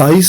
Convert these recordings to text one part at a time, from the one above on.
23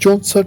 64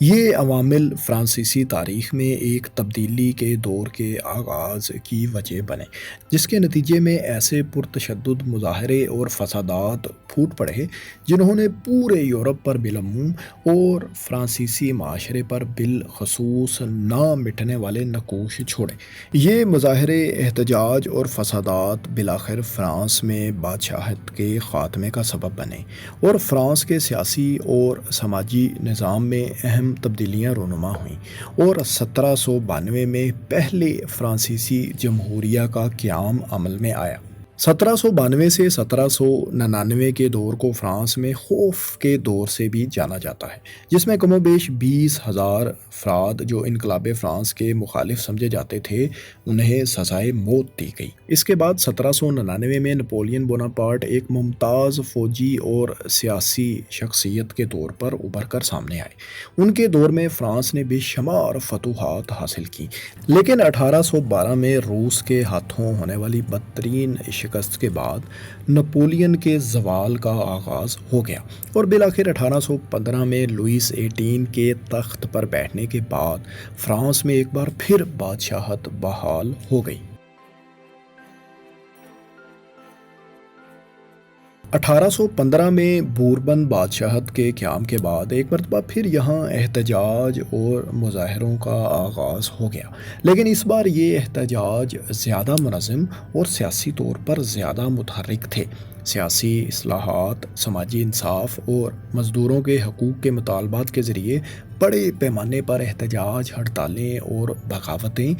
یہ عوامل فرانسیسی تاریخ میں ایک تبدیلی کے دور کے آغاز کی وجہ بنے، جس کے نتیجے میں ایسے پرتشدد مظاہرے اور فسادات پھوٹ پڑے جنہوں نے پورے یورپ پر بالعموم اور فرانسیسی معاشرے پر بالخصوص نہ مٹنے والے نقوش چھوڑے۔ یہ مظاہرے، احتجاج اور فسادات بالآخر فرانس میں بادشاہت کے خاتمے کا سبب بنے اور فرانس کے سیاسی اور سماجی نظام میں اہم تبدیلیاں رونما ہوئیں، اور 1792 میں پہلے فرانسیسی جمہوریہ کا قیام عمل میں آیا۔ 1792 سے 1799 کے دور کو فرانس میں خوف کے دور سے بھی جانا جاتا ہے، جس میں کم و بیش 20,000 افراد جو انقلاب فرانس کے مخالف سمجھے جاتے تھے انہیں سزائے موت دی گئی۔ اس کے بعد 1799 میں نپولین بوناپارٹ ایک ممتاز فوجی اور سیاسی شخصیت کے طور پر ابھر کر سامنے آئے۔ ان کے دور میں فرانس نے بے شمار فتوحات حاصل کی، لیکن 1812 میں روس کے ہاتھوں ہونے والی بدترین شکست کے بعد نپولین کے زوال کا آغاز ہو گیا، اور بالآخر 1815 میں لوئس 18 کے تخت پر بیٹھنے کے بعد فرانس میں ایک بار پھر بادشاہت بحال ہو گئی۔ 1815 میں بوربن بادشاہت کے قیام کے بعد ایک مرتبہ پھر یہاں احتجاج اور مظاہروں کا آغاز ہو گیا، لیکن اس بار یہ احتجاج زیادہ منظم اور سیاسی طور پر زیادہ متحرک تھے۔ سیاسی اصلاحات، سماجی انصاف اور مزدوروں کے حقوق کے مطالبات کے ذریعے بڑے پیمانے پر احتجاج، ہڑتالیں اور بغاوتیں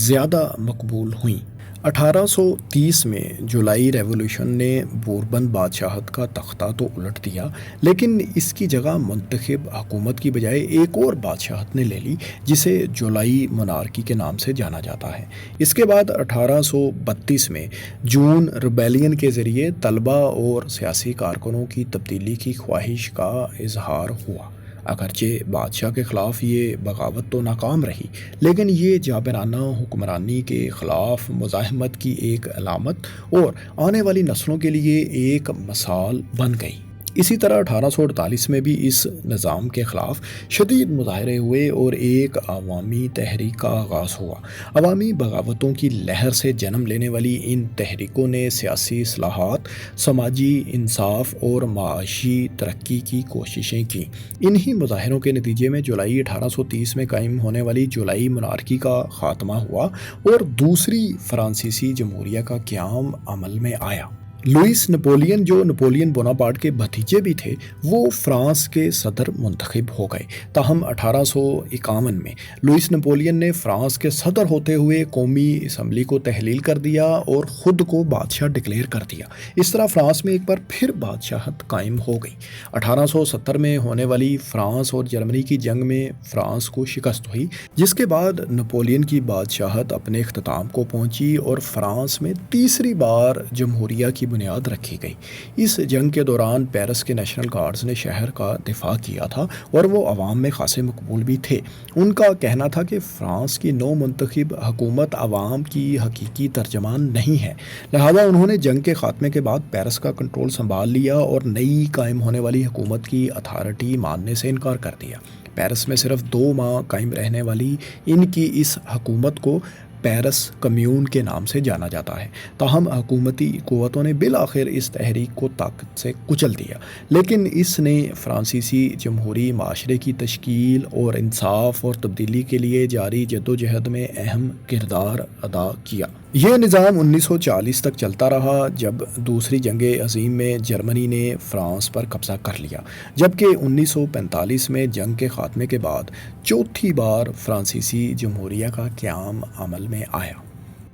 زیادہ مقبول ہوئیں۔ 1830 میں جولائی ریولوشن نے بوربن بادشاہت کا تختہ تو الٹ دیا، لیکن اس کی جگہ منتخب حکومت کی بجائے ایک اور بادشاہت نے لے لی جسے جولائی مونارکی کے نام سے جانا جاتا ہے۔ اس کے بعد 1832 میں جون ریبیلیئن کے ذریعے طلبہ اور سیاسی کارکنوں کی تبدیلی کی خواہش کا اظہار ہوا۔ اگرچہ بادشاہ کے خلاف یہ بغاوت تو ناکام رہی، لیکن یہ جابرانہ حکمرانی کے خلاف مزاحمت کی ایک علامت اور آنے والی نسلوں کے لیے ایک مثال بن گئی۔ اسی طرح 1848 میں بھی اس نظام کے خلاف شدید مظاہرے ہوئے اور ایک عوامی تحریک کا آغاز ہوا۔ عوامی بغاوتوں کی لہر سے جنم لینے والی ان تحریکوں نے سیاسی اصلاحات، سماجی انصاف اور معاشی ترقی کی کوششیں کیں۔ انہی مظاہروں کے نتیجے میں جولائی 1830 میں قائم ہونے والی جولائی مونارکی کا خاتمہ ہوا اور دوسری فرانسیسی جمہوریہ کا قیام عمل میں آیا۔ لوئس نپولین، جو نپولین بوناپارٹ کے بھتیجے بھی تھے، وہ فرانس کے صدر منتخب ہو گئے۔ تاہم 1851 میں لوئس نپولین نے فرانس کے صدر ہوتے ہوئے قومی اسمبلی کو تحلیل کر دیا اور خود کو بادشاہ ڈکلیئر کر دیا۔ اس طرح فرانس میں ایک بار پھر بادشاہت قائم ہو گئی۔ 1870 میں ہونے والی فرانس اور جرمنی کی جنگ میں فرانس کو شکست ہوئی، جس کے بعد نپولین کی بادشاہت اپنے اختتام کو پہنچی اور فرانس میں تیسری بار جمہوریہ کی بنیاد رکھی گئی۔ اس جنگ کے دوران پیرس کے نیشنل گارڈز نے شہر کا دفاع کیا تھا اور وہ عوام میں خاصے مقبول بھی تھے۔ ان کا کہنا تھا کہ فرانس کی نو منتخب حکومت عوام کی حقیقی ترجمان نہیں ہے، لہذا انہوں نے جنگ کے خاتمے کے بعد پیرس کا کنٹرول سنبھال لیا اور نئی قائم ہونے والی حکومت کی اتھارٹی ماننے سے انکار کر دیا۔ پیرس میں صرف 2 ماہ قائم رہنے والی ان کی اس حکومت کو پیرس کمیون کے نام سے جانا جاتا ہے۔ تاہم حکومتی قوتوں نے بالآخر اس تحریک کو طاقت سے کچل دیا، لیکن اس نے فرانسیسی جمہوری معاشرے کی تشکیل اور انصاف اور تبدیلی کے لیے جاری جدوجہد میں اہم کردار ادا کیا۔ یہ نظام 1940 تک چلتا رہا، جب دوسری جنگ عظیم میں جرمنی نے فرانس پر قبضہ کر لیا، جبکہ 1945 میں جنگ کے خاتمے کے بعد چوتھی بار فرانسیسی جمہوریہ کا قیام عمل میں آیا۔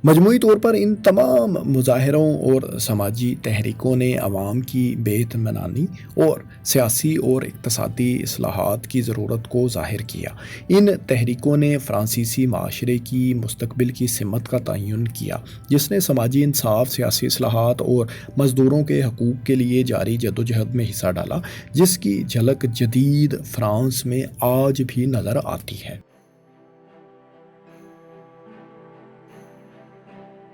مجموعی طور پر ان تمام مظاہروں اور سماجی تحریکوں نے عوام کی بے اطمینانی اور سیاسی اور اقتصادی اصلاحات کی ضرورت کو ظاہر کیا۔ ان تحریکوں نے فرانسیسی معاشرے کی مستقبل کی سمت کا تعین کیا، جس نے سماجی انصاف، سیاسی اصلاحات اور مزدوروں کے حقوق کے لیے جاری جدوجہد میں حصہ ڈالا، جس کی جھلک جدید فرانس میں آج بھی نظر آتی ہے۔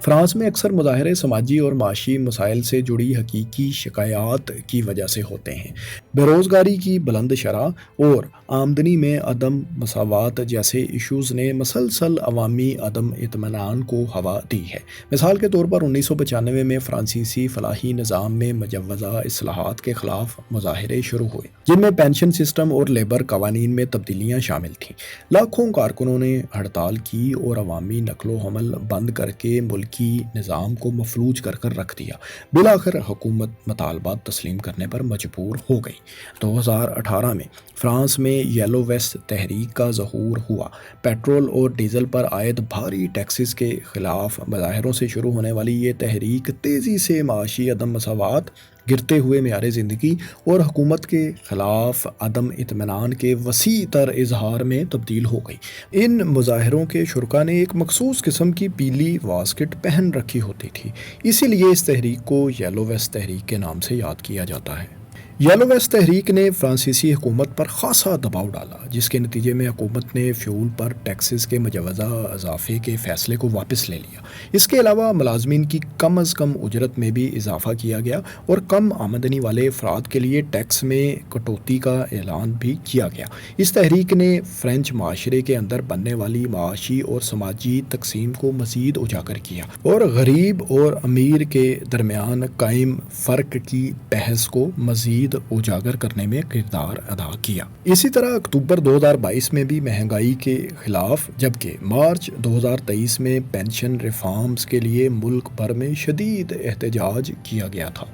فرانس میں اکثر مظاہرے سماجی اور معاشی مسائل سے جڑی حقیقی شکایات کی وجہ سے ہوتے ہیں۔ بے روزگاری کی بلند شرح اور آمدنی میں عدم مساوات جیسے ایشوز نے مسلسل عوامی عدم اطمینان کو ہوا دی ہے۔ مثال کے طور پر 1995 میں فرانسیسی فلاحی نظام میں مجوزہ اصلاحات کے خلاف مظاہرے شروع ہوئے، جن میں پینشن سسٹم اور لیبر قوانین میں تبدیلیاں شامل تھیں۔ لاکھوں کارکنوں نے ہڑتال کی اور عوامی نقل و حمل بند کر کے ملکی نظام کو مفلوج کر رکھ دیا۔ بالآخر حکومت مطالبات تسلیم کرنے پر مجبور ہو گئی۔ 2018 میں فرانس میں یلو ویسٹ تحریک کا ظہور ہوا۔ پیٹرول اور ڈیزل پر عائد بھاری ٹیکسز کے خلاف مظاہروں سے شروع ہونے والی یہ تحریک تیزی سے معاشی عدم مساوات، گرتے ہوئے معیار زندگی اور حکومت کے خلاف عدم اطمینان کے وسیع تر اظہار میں تبدیل ہو گئی۔ ان مظاہروں کے شرکا نے ایک مخصوص قسم کی پیلی واسکٹ پہن رکھی ہوتی تھی، اسی لیے اس تحریک کو یلو ویسٹ تحریک کے نام سے یاد کیا جاتا ہے۔ یلو ویسٹ تحریک نے فرانسیسی حکومت پر خاصا دباؤ ڈالا، جس کے نتیجے میں حکومت نے فیول پر ٹیکسز کے مجوزہ اضافے کے فیصلے کو واپس لے لیا۔ اس کے علاوہ ملازمین کی کم از کم اجرت میں بھی اضافہ کیا گیا اور کم آمدنی والے افراد کے لیے ٹیکس میں کٹوتی کا اعلان بھی کیا گیا۔ اس تحریک نے فرینچ معاشرے کے اندر بننے والی معاشی اور سماجی تقسیم کو مزید اجاگر کیا اور غریب اور امیر کے درمیان قائم فرق کی بحث کو مزید اجاگر کرنے میں کردار ادا کیا۔ اسی طرح اکتوبر 2022 میں بھی مہنگائی کے خلاف، جبکہ مارچ 2023 میں پینشن ریفارمز کے لیے ملک بھر میں شدید احتجاج کیا گیا تھا۔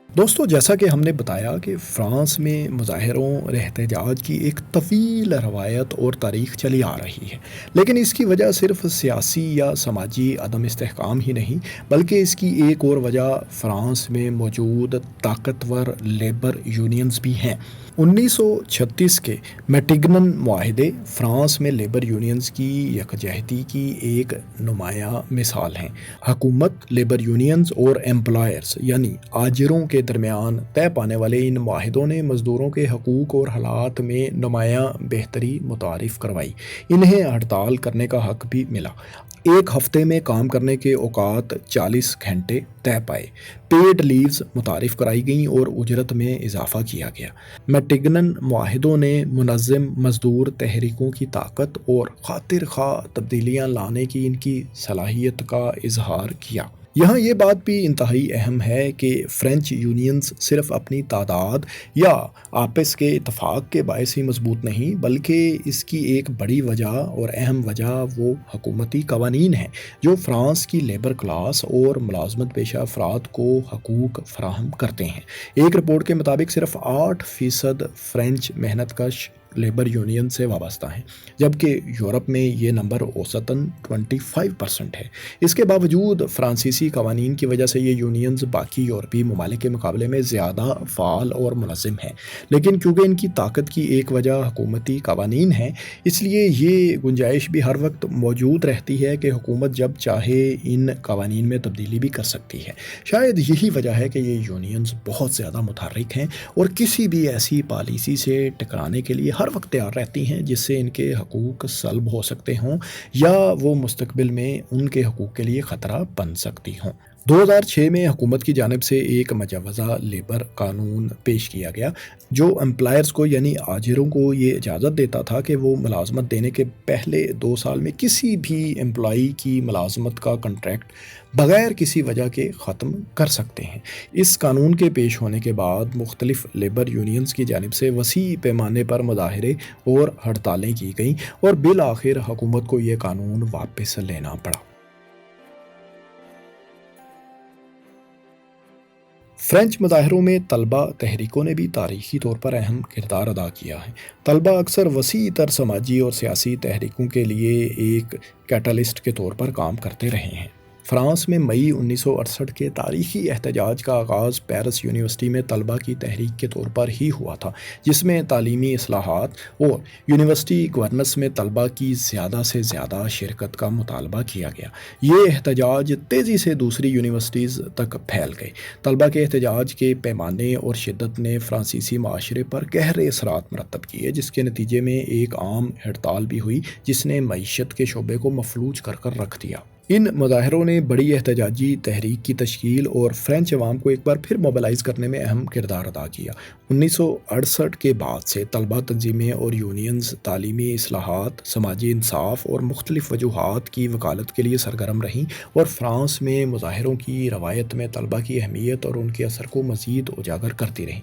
دوستو، جیسا کہ ہم نے بتایا کہ فرانس میں مظاہروں اور احتجاج کی ایک طویل روایت اور تاریخ چلی آ رہی ہے، لیکن اس کی وجہ صرف سیاسی یا سماجی عدم استحکام ہی نہیں، بلکہ اس کی ایک اور وجہ فرانس میں موجود طاقتور لیبر یونینز بھی ہیں۔ 1936 کے میٹیگنن معاہدے فرانس میں لیبر یونینز کی یکجہتی کی ایک نمایاں مثال ہیں۔ حکومت، لیبر یونینز اور ایمپلائرز یعنی آجروں کے درمیان طے پانے والے ان معاہدوں نے مزدوروں کے حقوق اور حالات میں نمایاں بہتری متعارف کروائی۔ انہیں ہڑتال کرنے کا حق بھی ملا، ایک ہفتے میں کام کرنے کے اوقات 40 گھنٹے طے پائے، پیڈ لیوز متعارف کرائی گئیں اور اجرت میں اضافہ کیا گیا۔ میٹیگنن معاہدوں نے منظم مزدور تحریکوں کی طاقت اور خاطر خواہ تبدیلیاں لانے کی ان کی صلاحیت کا اظہار کیا۔ یہاں یہ بات بھی انتہائی اہم ہے کہ فرینچ یونینز صرف اپنی تعداد یا آپس کے اتفاق کے باعث ہی مضبوط نہیں، بلکہ اس کی ایک بڑی وجہ اور اہم وجہ وہ حکومتی قوانین ہیں جو فرانس کی لیبر کلاس اور ملازمت پیشہ افراد کو حقوق فراہم کرتے ہیں۔ ایک رپورٹ کے مطابق صرف 8% فرینچ محنت کش لیبر یونین سے وابستہ ہیں، جبکہ یورپ میں یہ نمبر اوسطاً 25% ہے۔ اس کے باوجود فرانسیسی قوانین کی وجہ سے یہ یونینز باقی یورپی ممالک کے مقابلے میں زیادہ فعال اور منظم ہیں، لیکن کیونکہ ان کی طاقت کی ایک وجہ حکومتی قوانین ہیں، اس لیے یہ گنجائش بھی ہر وقت موجود رہتی ہے کہ حکومت جب چاہے ان قوانین میں تبدیلی بھی کر سکتی ہے۔ شاید یہی وجہ ہے کہ یہ یونینز بہت زیادہ متحرک ہیں اور کسی بھی ایسی پالیسی سے ٹکرانے کے لیے ہر وقت تیار رہتی ہیں جس سے ان کے حقوق سلب ہو سکتے ہوں یا وہ مستقبل میں ان کے حقوق کے لیے خطرہ بن سکتی ہوں۔ 2006 میں حکومت کی جانب سے ایک مجوزہ لیبر قانون پیش کیا گیا جو امپلائرز کو یعنی آجروں کو یہ اجازت دیتا تھا کہ وہ ملازمت دینے کے پہلے 2 سال میں کسی بھی امپلائی کی ملازمت کا کنٹریکٹ بغیر کسی وجہ کے ختم کر سکتے ہیں۔ اس قانون کے پیش ہونے کے بعد مختلف لیبر یونینز کی جانب سے وسیع پیمانے پر مظاہرے اور ہڑتالیں کی گئیں اور بالآخر حکومت کو یہ قانون واپس لینا پڑا۔ فرینچ مظاہروں میں طلبہ تحریکوں نے بھی تاریخی طور پر اہم کردار ادا کیا ہے۔ طلبہ اکثر وسیع تر سماجی اور سیاسی تحریکوں کے لیے ایک کیٹالسٹ کے طور پر کام کرتے رہے ہیں۔ فرانس میں مئی 1968 کے تاریخی احتجاج کا آغاز پیرس یونیورسٹی میں طلبہ کی تحریک کے طور پر ہی ہوا تھا، جس میں تعلیمی اصلاحات اور یونیورسٹی گورننس میں طلبہ کی زیادہ سے زیادہ شرکت کا مطالبہ کیا گیا۔ یہ احتجاج تیزی سے دوسری یونیورسٹیز تک پھیل گئے۔ طلبہ کے احتجاج کے پیمانے اور شدت نے فرانسیسی معاشرے پر گہرے اثرات مرتب کیے، جس کے نتیجے میں ایک عام ہڑتال بھی ہوئی جس نے معیشت کے شعبے کو مفلوج کر رکھ دیا۔ ان مظاہروں نے بڑی احتجاجی تحریک کی تشکیل اور فرینچ عوام کو ایک بار پھر موبلائز کرنے میں اہم کردار ادا کیا۔ 1968 کے بعد سے طلبہ تنظیمیں اور یونینز تعلیمی اصلاحات، سماجی انصاف اور مختلف وجوہات کی وکالت کے لیے سرگرم رہیں اور فرانس میں مظاہروں کی روایت میں طلبہ کی اہمیت اور ان کے اثر کو مزید اجاگر کرتی رہیں۔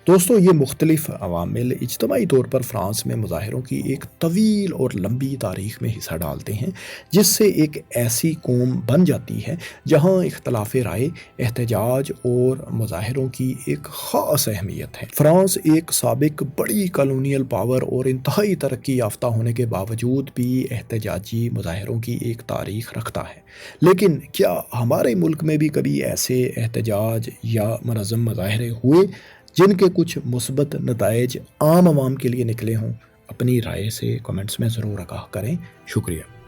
دوستو، یہ مختلف عوامل اجتماعی طور پر فرانس میں مظاہروں کی ایک طویل اور لمبی تاریخ میں حصہ ڈالتے ہیں، جس سے ایک ایسی قوم بن جاتی ہے جہاں اختلاف رائے، احتجاج اور مظاہروں کی ایک خاص اہمیت ہے۔ فرانس ایک سابق بڑی کالونیل پاور اور انتہائی ترقی یافتہ ہونے کے باوجود بھی احتجاجی مظاہروں کی ایک تاریخ رکھتا ہے۔ لیکن کیا ہمارے ملک میں بھی کبھی ایسے احتجاج یا منظم مظاہرے ہوئے جن کے کچھ مثبت نتائج عام عوام کے لیے نکلے ہوں؟ اپنی رائے سے کمنٹس میں ضرور آگاہ کریں۔ شکریہ۔